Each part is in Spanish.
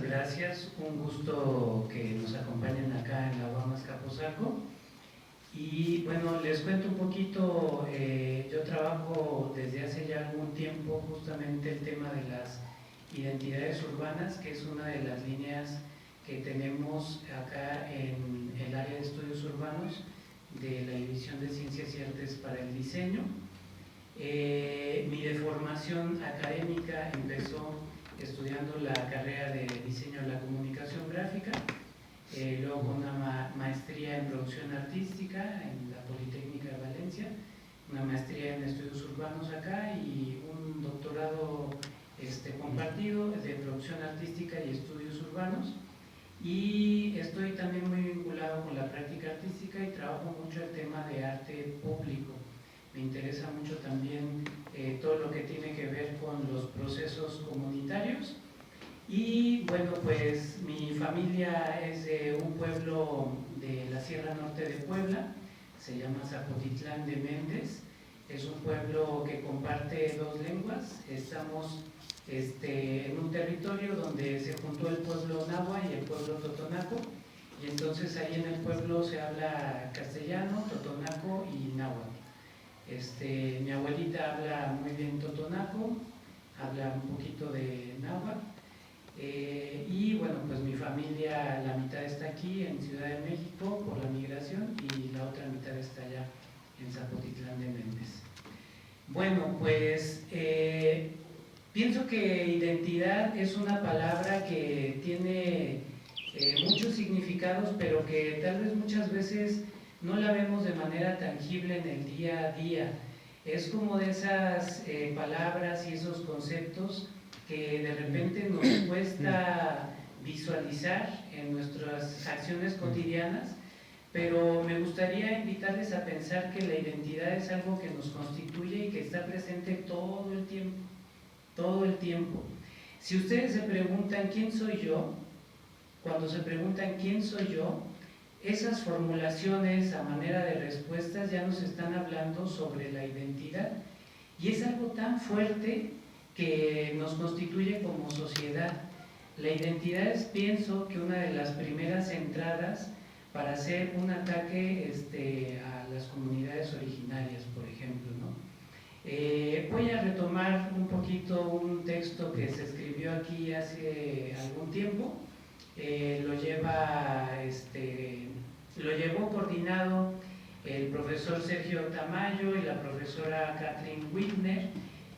gracias. Un gusto que nos acompañen acá en la UAM Azcapotzalco. Y bueno, les cuento un poquito, yo trabajo desde hace ya algún tiempo justamente el tema de las identidades urbanas, que es una de las líneas que tenemos acá en el área de estudios urbanos de la División de Ciencias y Artes para el Diseño. Mi deformación académica empezó estudiando la carrera de Diseño de la Comunicación Gráfica, luego con una maestría en Producción Artística en la Politécnica de Valencia, una maestría en Estudios Urbanos acá y un doctorado compartido de Producción Artística y Estudios Urbanos. Y estoy también muy vinculado con la práctica artística y trabajo mucho el tema de arte público. Me interesa mucho también todo lo que tiene que ver con los procesos comunitarios. Y bueno, pues mi familia es de un pueblo de la Sierra Norte de Puebla, se llama Zapotitlán de Méndez. Es un pueblo que comparte dos lenguas. Estamos en un territorio donde se juntó el pueblo náhuatl y el pueblo totonaco, y entonces ahí en el pueblo se habla castellano, totonaco y náhuatl. Mi abuelita habla muy bien totonaco, habla un poquito de náhuatl, y bueno, pues mi familia, la mitad está aquí en Ciudad de México por la migración y la otra mitad está allá en Zapotitlán de Méndez. Bueno, pues pienso que identidad es una palabra que tiene muchos significados, pero que tal vez muchas veces no la vemos de manera tangible en el día a día. Es como de esas palabras y esos conceptos que de repente nos cuesta visualizar en nuestras acciones cotidianas, pero me gustaría invitarles a pensar que la identidad es algo que nos constituye y que está presente todo el tiempo, todo el tiempo. Si ustedes se preguntan ¿quién soy yo? Cuando se preguntan ¿quién soy yo?, esas formulaciones a manera de respuestas ya nos están hablando sobre la identidad, y es algo tan fuerte que nos constituye como sociedad. La identidad es, pienso, que una de las primeras entradas para hacer un ataque a las comunidades originarias, por ejemplo, ¿no? Voy a retomar un poquito un texto que se escribió aquí hace algún tiempo. Lo llevó coordinado el profesor Sergio Tamayo y la profesora Catherine Whitner.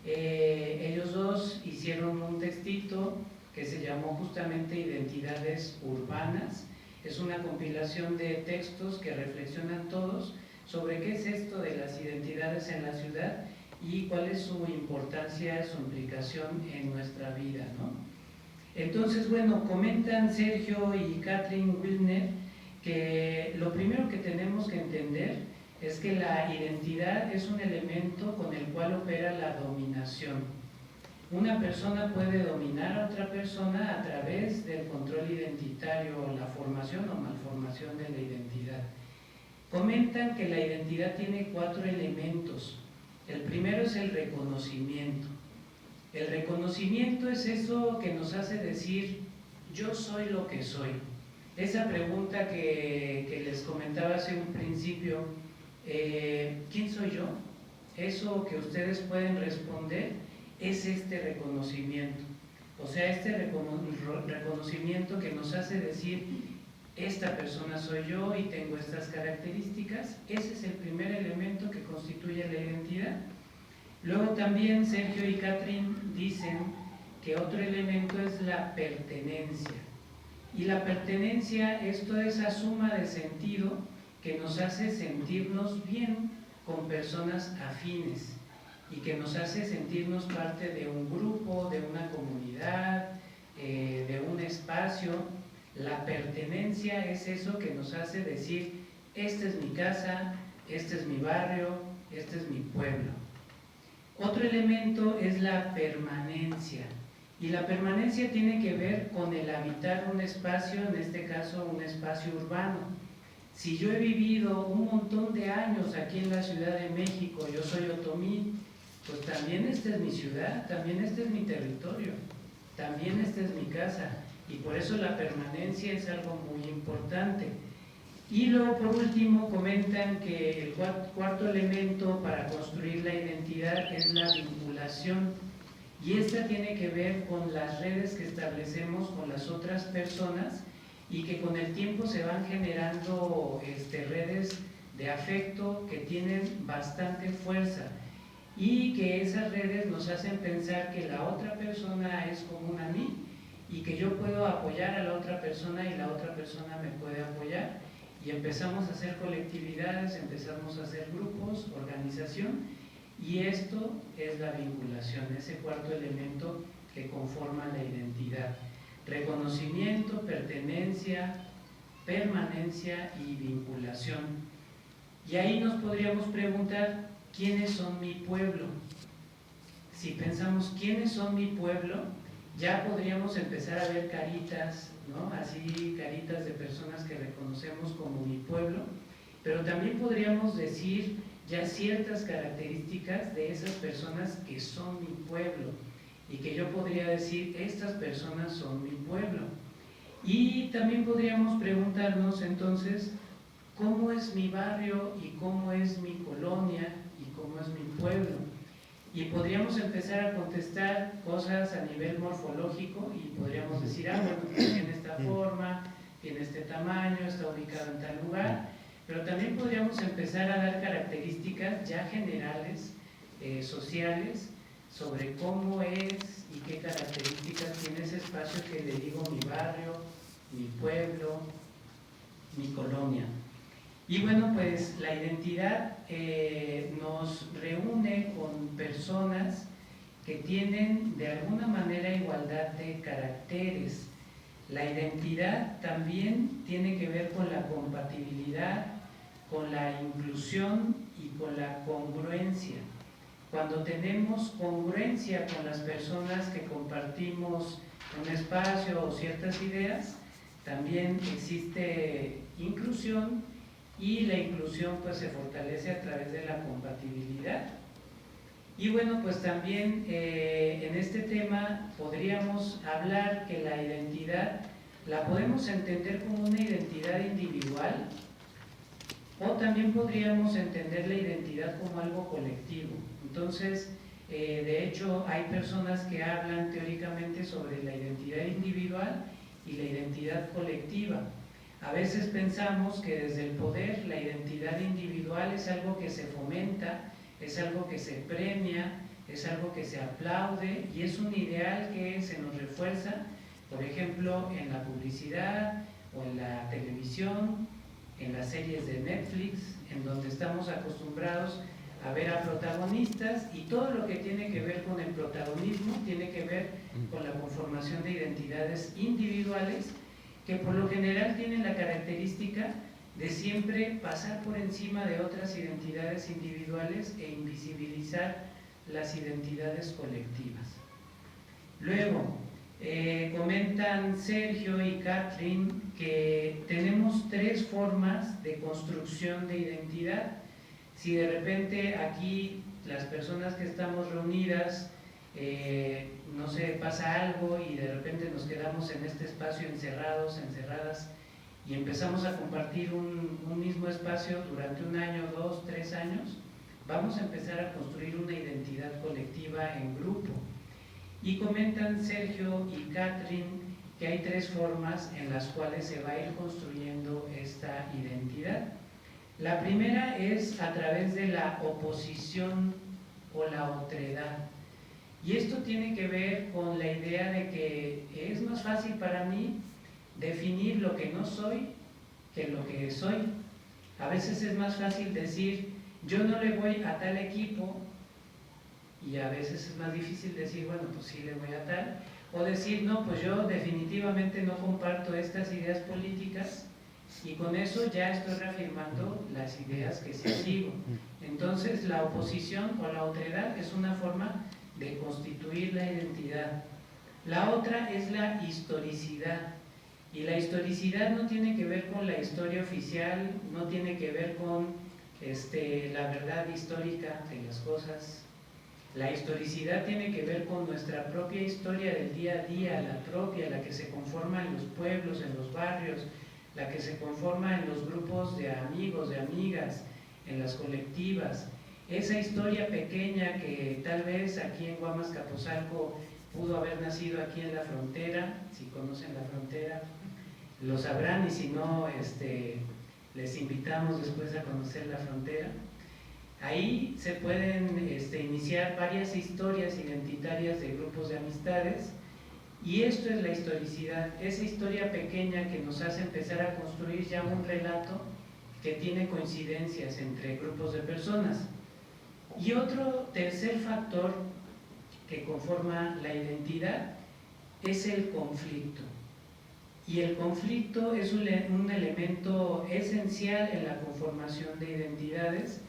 Ellos dos hicieron un textito que se llamó justamente Identidades Urbanas. Es una compilación de textos que reflexionan todos sobre qué es esto de las identidades en la ciudad y cuál es su importancia, su implicación en nuestra vida, ¿no? Entonces, bueno, comentan Sergio y Catherine Whitner que lo primero que tenemos que entender es que la identidad es un elemento con el cual opera la dominación. Una persona puede dominar a otra persona a través del control identitario, la formación o malformación de la identidad. Comentan que la identidad tiene 4 elementos. El primero es el reconocimiento. El reconocimiento es eso que nos hace decir, yo soy lo que soy. Esa pregunta que les comentaba hace un principio, ¿quién soy yo? Eso que ustedes pueden responder es este reconocimiento. O sea, este reconocimiento que nos hace decir, esta persona soy yo y tengo estas características. Ese es el primer elemento que constituye la identidad. Luego también Sergio y Catherine dicen que otro elemento es la pertenencia. Y la pertenencia es toda esa suma de sentido que nos hace sentirnos bien con personas afines y que nos hace sentirnos parte de un grupo, de una comunidad, de un espacio. La pertenencia es eso que nos hace decir, esta es mi casa, este es mi barrio, este es mi pueblo. Otro elemento es la permanencia, y la permanencia tiene que ver con el habitar un espacio, en este caso un espacio urbano. Si yo he vivido un montón de años aquí en la Ciudad de México, yo soy otomí, pues también esta es mi ciudad, también este es mi territorio, también esta es mi casa. y por eso la permanencia es algo muy importante. Y luego por último comentan que el cuarto elemento para construir la identidad es la vinculación, y esta tiene que ver con las redes que establecemos con las otras personas y que con el tiempo se van generando redes de afecto que tienen bastante fuerza, y que esas redes nos hacen pensar que la otra persona es común a mí y que yo puedo apoyar a la otra persona y la otra persona me puede apoyar, y empezamos a hacer colectividades, empezamos a hacer grupos, organización, y esto es la vinculación, ese cuarto elemento que conforma la identidad: reconocimiento, pertenencia, permanencia y vinculación. Y ahí nos podríamos preguntar, ¿quiénes son mi pueblo? Si pensamos quiénes son mi pueblo, ya podríamos empezar a ver caritas, ¿no? Así, caritas de personas que reconocemos como mi pueblo, pero también podríamos decir ya ciertas características de esas personas que son mi pueblo, y que yo podría decir, estas personas son mi pueblo. Y también podríamos preguntarnos entonces, ¿cómo es mi barrio y cómo es mi colonia y cómo es mi pueblo? Y podríamos empezar a contestar cosas a nivel morfológico y podríamos decir, bueno, tiene esta forma, tiene este tamaño, está ubicado en tal lugar, pero también podríamos empezar a dar características ya generales, sociales, sobre cómo es y qué características tiene ese espacio que le digo mi barrio, mi pueblo, mi colonia. Y bueno, pues la identidad nos reúne con personas que tienen de alguna manera igualdad de caracteres. La identidad también tiene que ver con la compatibilidad, con la inclusión y con la congruencia. Cuando tenemos congruencia con las personas que compartimos un espacio o ciertas ideas, también existe inclusión, y la inclusión pues se fortalece a través de la compatibilidad. Y bueno, pues también en este tema podríamos hablar que la identidad la podemos entender como una identidad individual, o también podríamos entender la identidad como algo colectivo. Entonces, de hecho, hay personas que hablan teóricamente sobre la identidad individual y la identidad colectiva. A veces pensamos que desde el poder la identidad individual es algo que se fomenta, es algo que se premia, es algo que se aplaude, y es un ideal que se nos refuerza, por ejemplo, en la publicidad o en la televisión, en las series de Netflix, en donde estamos acostumbrados a ver a protagonistas, y todo lo que tiene que ver con el protagonismo tiene que ver con la conformación de identidades individuales que por lo general tienen la característica de siempre pasar por encima de otras identidades individuales e invisibilizar las identidades colectivas. Luego, comentan Sergio y Catherine que tenemos 3 formas de construcción de identidad. Si de repente aquí las personas que estamos reunidas, no sé, pasa algo y de repente nos quedamos en este espacio encerrados, encerradas, y empezamos a compartir un mismo espacio durante 1 año, 2, 3 años, vamos a empezar a construir una identidad colectiva en grupo. Y comentan Sergio y Catherine que hay 3 formas en las cuales se va a ir construyendo esta identidad. La primera es a través de la oposición o la otredad. Y esto tiene que ver con la idea de que es más fácil para mí definir lo que no soy que lo que soy. A veces es más fácil decir, yo no le voy a tal equipo, y a veces es más difícil decir, bueno, pues sí le voy a tal, o decir, no, pues yo definitivamente no comparto estas ideas políticas, y con eso ya estoy reafirmando las ideas que sí sigo. Entonces, la oposición o la otredad es una forma de constituir la identidad. La otra es la historicidad, y la historicidad no tiene que ver con la historia oficial, no tiene que ver con la verdad histórica de las cosas, La historicidad tiene que ver con nuestra propia historia del día a día, la propia, la que se conforma en los pueblos, en los barrios, la que se conforma en los grupos de amigos, de amigas, en las colectivas. Esa historia pequeña que tal vez aquí en Guamas-Capozalco pudo haber nacido aquí en la frontera, si conocen la frontera, lo sabrán, y si no, les invitamos después a conocer la frontera. Ahí se pueden iniciar varias historias identitarias de grupos de amistades, y esto es la historicidad, esa historia pequeña que nos hace empezar a construir ya un relato que tiene coincidencias entre grupos de personas. Y otro tercer factor que conforma la identidad es el conflicto. Y el conflicto es un elemento esencial en la conformación de identidades,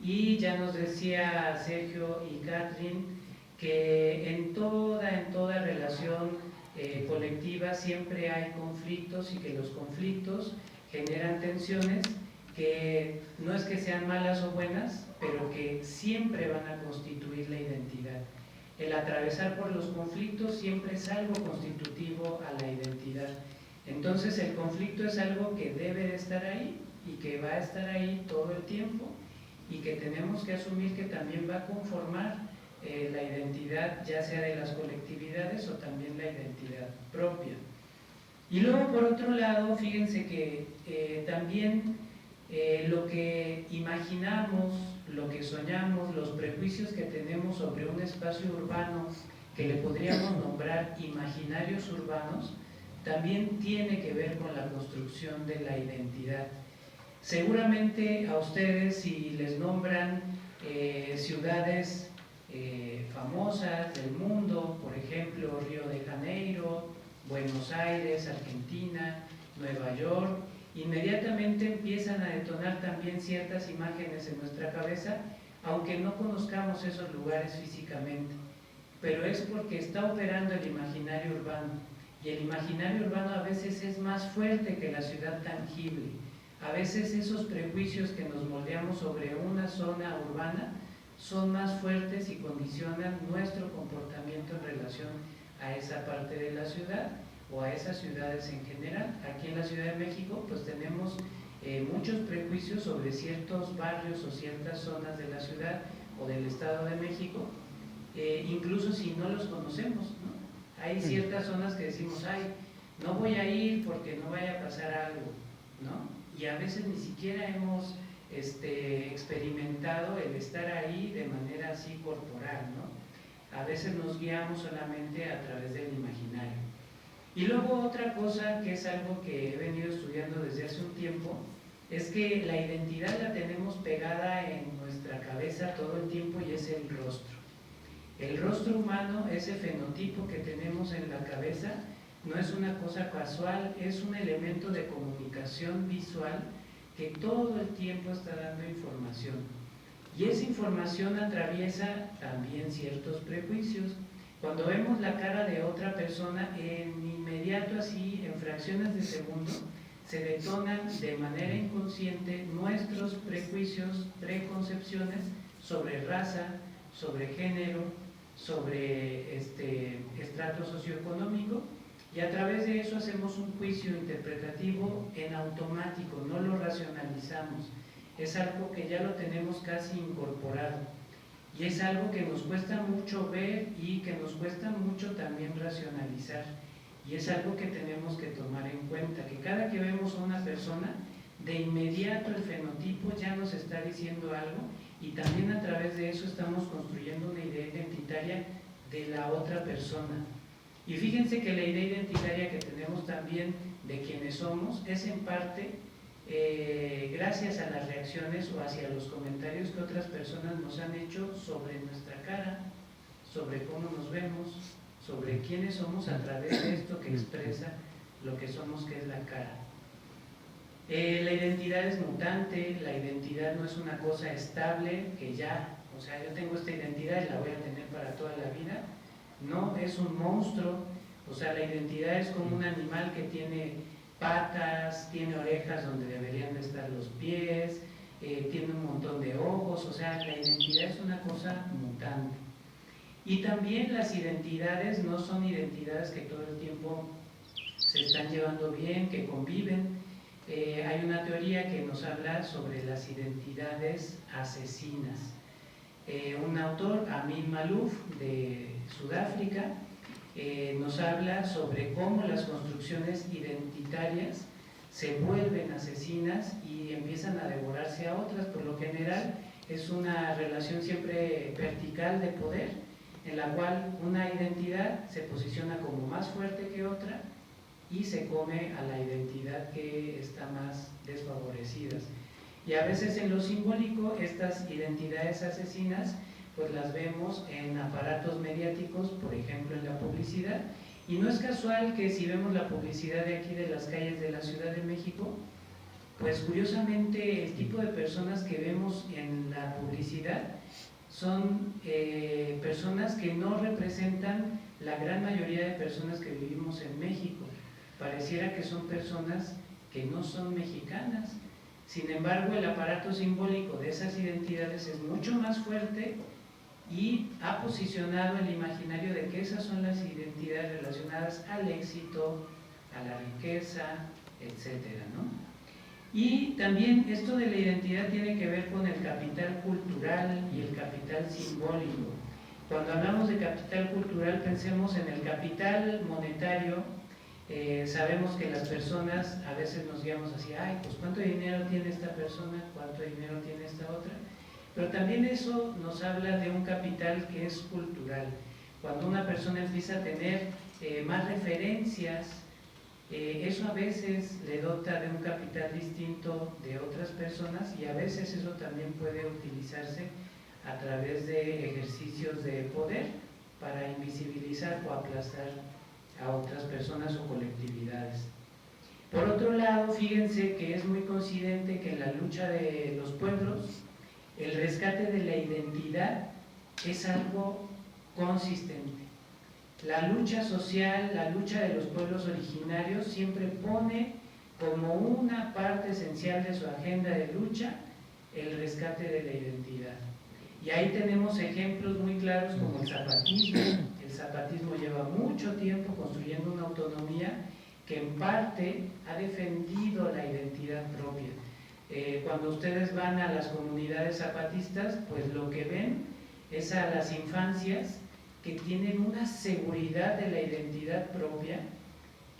y ya nos decía Sergio y Catherine que en toda relación colectiva siempre hay conflictos, y que los conflictos generan tensiones que no es que sean malas o buenas, pero que siempre van a constituir la identidad. El atravesar por los conflictos siempre es algo constitutivo a la identidad. Entonces el conflicto es algo que debe de estar ahí y que va a estar ahí todo el tiempo, y que tenemos que asumir que también va a conformar la identidad, ya sea de las colectividades o también la identidad propia. Y luego, por otro lado, fíjense que también lo que imaginamos, lo que soñamos, los prejuicios que tenemos sobre un espacio urbano que le podríamos nombrar imaginarios urbanos, también tiene que ver con la construcción de la identidad. Seguramente a ustedes, si les nombran ciudades famosas del mundo, por ejemplo Río de Janeiro, Buenos Aires, Argentina, Nueva York, inmediatamente empiezan a detonar también ciertas imágenes en nuestra cabeza, aunque no conozcamos esos lugares físicamente, pero es porque está operando el imaginario urbano, y el imaginario urbano a veces es más fuerte que la ciudad tangible. A veces esos prejuicios que nos moldeamos sobre una zona urbana son más fuertes y condicionan nuestro comportamiento en relación a esa parte de la ciudad o a esas ciudades en general. Aquí en la Ciudad de México pues tenemos muchos prejuicios sobre ciertos barrios o ciertas zonas de la ciudad o del Estado de México, incluso si no los conocemos, ¿no? Hay ciertas zonas que decimos, ay, no voy a ir porque no vaya a pasar algo, ¿no? Y a veces ni siquiera hemos experimentado el estar ahí de manera así corporal, ¿no? A veces nos guiamos solamente a través del imaginario. Y luego otra cosa que es algo que he venido estudiando desde hace un tiempo, es que la identidad la tenemos pegada en nuestra cabeza todo el tiempo, y es el rostro. El rostro humano, ese fenotipo que tenemos en la cabeza, no es una cosa casual, es un elemento de comunicación visual que todo el tiempo está dando información. Y esa información atraviesa también ciertos prejuicios. Cuando vemos la cara de otra persona, en inmediato, así, en fracciones de segundo, se detonan de manera inconsciente nuestros prejuicios, preconcepciones sobre raza, sobre género, sobre estrato socioeconómico, y a través de eso hacemos un juicio interpretativo en automático, no lo racionalizamos. Es algo que ya lo tenemos casi incorporado, y es algo que nos cuesta mucho ver y que nos cuesta mucho también racionalizar, y es algo que tenemos que tomar en cuenta, que cada que vemos a una persona, de inmediato el fenotipo ya nos está diciendo algo, y también a través de eso estamos construyendo una idea identitaria de la otra persona. Y fíjense que la idea identitaria que tenemos también de quienes somos es en parte gracias a las reacciones o hacia los comentarios que otras personas nos han hecho sobre nuestra cara, sobre cómo nos vemos, sobre quiénes somos a través de esto que expresa lo que somos, que es la cara. La identidad es mutante, la identidad no es una cosa estable que ya, o sea, yo tengo esta identidad y la voy a tener para toda la vida. No, es un monstruo. O sea, la identidad es como un animal que tiene patas, tiene orejas donde deberían de estar los pies, tiene un montón de ojos. O sea, la identidad es una cosa mutante. Y también las identidades no son identidades que todo el tiempo se están llevando bien, que conviven. Hay una teoría que nos habla sobre las identidades asesinas. Un autor, Amin Malouf, de Sudáfrica, nos habla sobre cómo las construcciones identitarias se vuelven asesinas y empiezan a devorarse a otras. Por lo general es una relación siempre vertical de poder, en la cual una identidad se posiciona como más fuerte que otra y se come a la identidad que está más desfavorecida. Y a veces en lo simbólico estas identidades asesinas pues las vemos en aparatos mediáticos, por ejemplo en la publicidad, y no es casual que si vemos la publicidad de aquí de las calles de la Ciudad de México, pues curiosamente el tipo de personas que vemos en la publicidad son personas que no representan la gran mayoría de personas que vivimos en México. Pareciera que son personas que no son mexicanas. Sin embargo, el aparato simbólico de esas identidades es mucho más fuerte y ha posicionado el imaginario de que esas son las identidades relacionadas al éxito, a la riqueza, etcétera, ¿no? Y también esto de la identidad tiene que ver con el capital cultural y el capital simbólico. Cuando hablamos de capital cultural, pensemos en el capital monetario. Sabemos que las personas a veces nos guiamos así, ay, pues cuánto dinero tiene esta persona, cuánto dinero tiene esta otra, pero también eso nos habla de un capital que es cultural. Cuando una persona empieza a tener más referencias, eso a veces le dota de un capital distinto de otras personas, y a veces eso también puede utilizarse a través de ejercicios de poder para invisibilizar o aplastar a otras personas o colectividades. Por otro lado, fíjense que es muy coincidente que en la lucha de los pueblos, el rescate de la identidad es algo consistente. La lucha social, la lucha de los pueblos originarios siempre pone como una parte esencial de su agenda de lucha el rescate de la identidad. Y ahí tenemos ejemplos muy claros como el zapatismo. El zapatismo lleva mucho tiempo construyendo una autonomía que en parte ha defendido la identidad propia. Cuando ustedes van a las comunidades zapatistas, pues lo que ven es a las infancias que tienen una seguridad de la identidad propia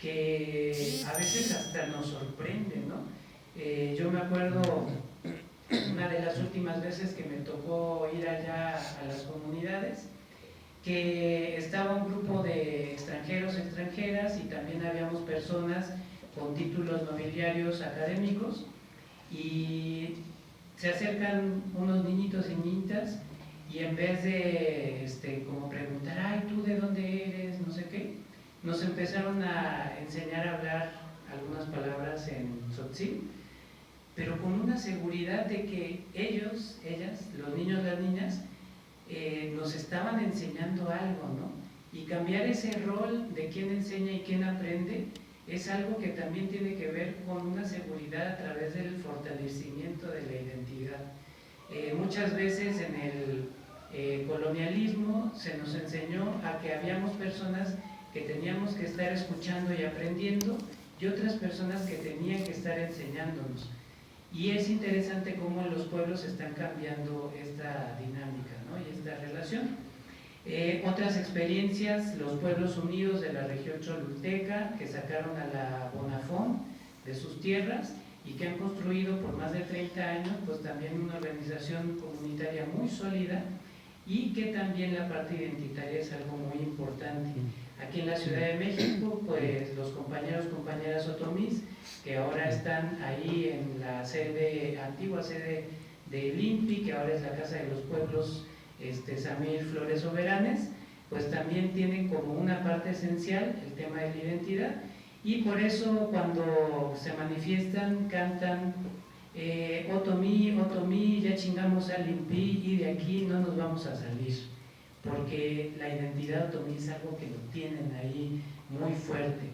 que a veces hasta nos sorprende, ¿no? Yo me acuerdo una de las últimas veces que me tocó ir allá a las comunidades, que estaba un grupo de extranjeros, extranjeras, y también habíamos personas con títulos nobiliarios académicos, y se acercan unos niñitos y niñitas, y en vez de como preguntar, ay, ¿tú de dónde eres? No sé qué, nos empezaron a enseñar a hablar algunas palabras en tzotzil, pero con una seguridad de que ellos, ellas, los niños, las niñas, nos estaban enseñando algo, ¿no? Y cambiar ese rol de quién enseña y quién aprende es algo que también tiene que ver con una seguridad a través del fortalecimiento de la identidad. Muchas veces en el colonialismo se nos enseñó a que habíamos personas que teníamos que estar escuchando y aprendiendo, y otras personas que tenían que estar enseñándonos. Y es interesante cómo en los pueblos están cambiando esta dinámica, ¿no? Y esta relación. Otras experiencias, los pueblos unidos de la región cholulteca, que sacaron a la Bonafont de sus tierras y que han construido por más de 30 años pues también una organización comunitaria muy sólida, y que también la parte identitaria es algo muy importante. Aquí en la Ciudad de México, pues los compañeros, compañeras otomís, que ahora están ahí en la sede, antigua sede del INPI, que ahora es la Casa de los Pueblos Samir Flores Soberanes, pues también tienen como una parte esencial el tema de la identidad, y por eso cuando se manifiestan cantan Otomí, Otomí, ya chingamos al INPI y de aquí no nos vamos a salir, porque la identidad otomí es algo que lo tienen ahí muy fuerte.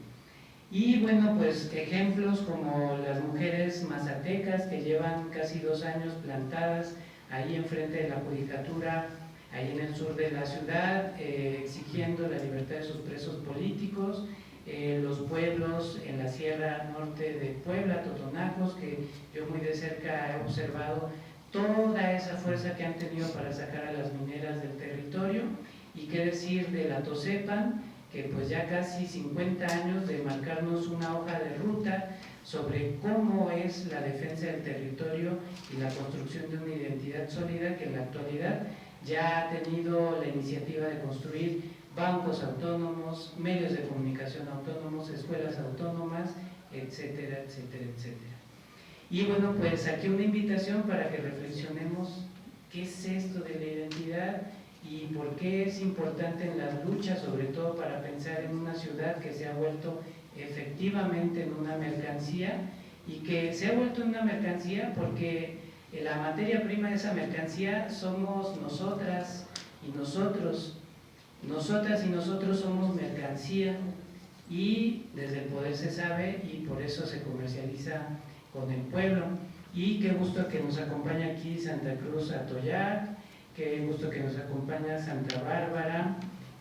Y bueno, pues ejemplos como las mujeres mazatecas que llevan casi 2 años plantadas ahí enfrente de la judicatura ahí en el sur de la ciudad, exigiendo la libertad de sus presos políticos. Los pueblos en la Sierra Norte de Puebla, Totonacos, que yo muy de cerca he observado toda esa fuerza que han tenido para sacar a las mineras del territorio. Y qué decir de la Tosepan, que pues ya casi 50 años de marcarnos una hoja de ruta sobre cómo es la defensa del territorio y la construcción de una identidad sólida, que en la actualidad ya ha tenido la iniciativa de construir bancos autónomos, medios de comunicación autónomos, escuelas autónomas, etcétera, etcétera, etcétera. Y bueno, pues aquí una invitación para que reflexionemos qué es esto de la identidad y por qué es importante en las luchas, sobre todo para pensar en una ciudad que se ha vuelto efectivamente en una mercancía, y que se ha vuelto en una mercancía porque la materia prima de esa mercancía somos nosotras y nosotros. Nosotras y nosotros somos mercancía, y desde el poder se sabe, y por eso se comercializa con el pueblo. Y qué gusto que nos acompaña aquí Santa Cruz Atoyac, qué gusto que nos acompaña Santa Bárbara,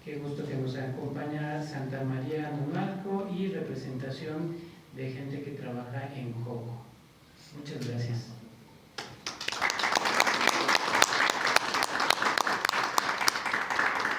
qué gusto que nos acompaña Santa María Nonualco y representación de gente que trabaja en Joco. Muchas gracias.